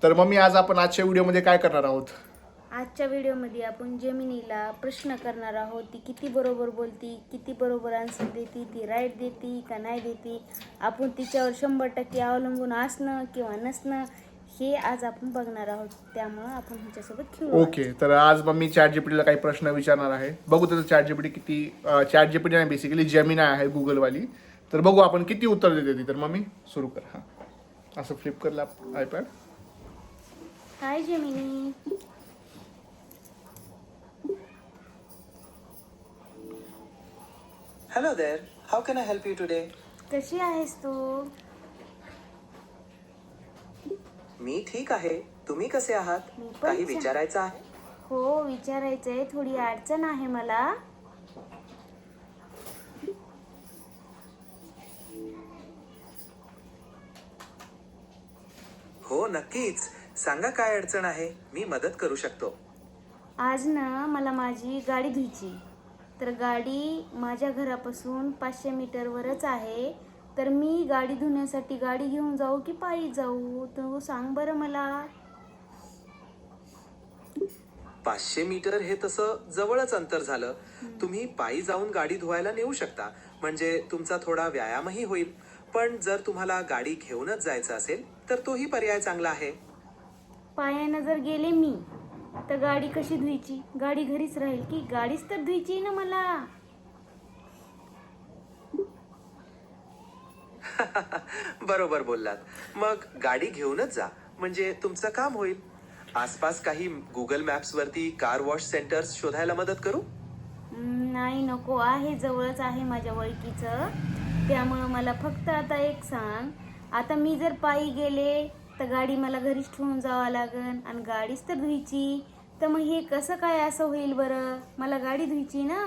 तर मम्मी आज आपण आजच्या व्हिडिओमध्ये काय करणार आहोत? आजच्या व्हिडिओमध्ये आपण जेमिनीला प्रश्न करणार आहोत. ती किती बरोबर बोलती, किती बरोबर आन्सर देती, ती राईट देती का नाही देती, आपण तिच्यावर 100% अवलंबून असणं किंवा नसणं हे आज आपण बघणार आहोत. त्यामुळं आपण ह्याच्यासोबत खेळू. ओके, तर आज मम्मी चॅट जीपीटीला काही प्रश्न विचारणार आहे. बघू त्याचं चॅट जीपीटी किती, चॅट जीपीटी नाही बेसिकली जेमिनी आहे गुगलवाली. तर बघू आपण किती उत्तर देते ती. तर मम्मी सुरू कर. हां, असं फ्लिप करला iPad. High Gemini. Hello there. How can I help you today? कशी आहेस तू? मी ठीक आहे. तुम्ही कसे आहात? मी पण काही छान. विचारायचं आहे? हो, विचारायचंय. थोडी अडचण आहे मला. हो नक्कीच. सांगा काय अडचण आहे. मी मदत करू शकतो. आज ना मला माझी गाडी धुवायची. तर गाडी माझ्या घरापासून 500 मीटरवरच आहे. तर मी गाडी धुण्यासाठी गाडी घेऊन जाऊ की पायी जाऊ, तू सांग बरं मला. 500 मीटर हे तसं जवळच अंतर झालं. तुम्ही पायी जाऊन गाडी धुवायला नेऊ शकता. म्हणजे तुमचा थोडा व्यायामही होईल. पण जर तुम्हाला गाडी घेऊनच जायचं असेल तर तोही पर्याय चांगला आहे. पायानं जर गेले मी तर गाडी कशी धुवायची? गाडी घरीच राहील की गाडीच तर धुवायची ना मला. बरोबर बोललात. मग गाडी घेऊनच जा. म्हणजे तुमचं काम होईल. आसपास काही गुगल मॅप्स वरती कार वॉश सेंटर्स शोधायला मदत करू? नाही नको, आहे जवळच आहे माझ्या ओळखीचं. त्यामुळं मला फक्त आता एक सांग, आता मी जर पायी गेले तर गाडी मला घरीच ठेवून जावं लागेल आणि गाडीच तर धुवायची. तर मग हे कसं काय असं होईल बरं? मला गाडी धुवायची ना.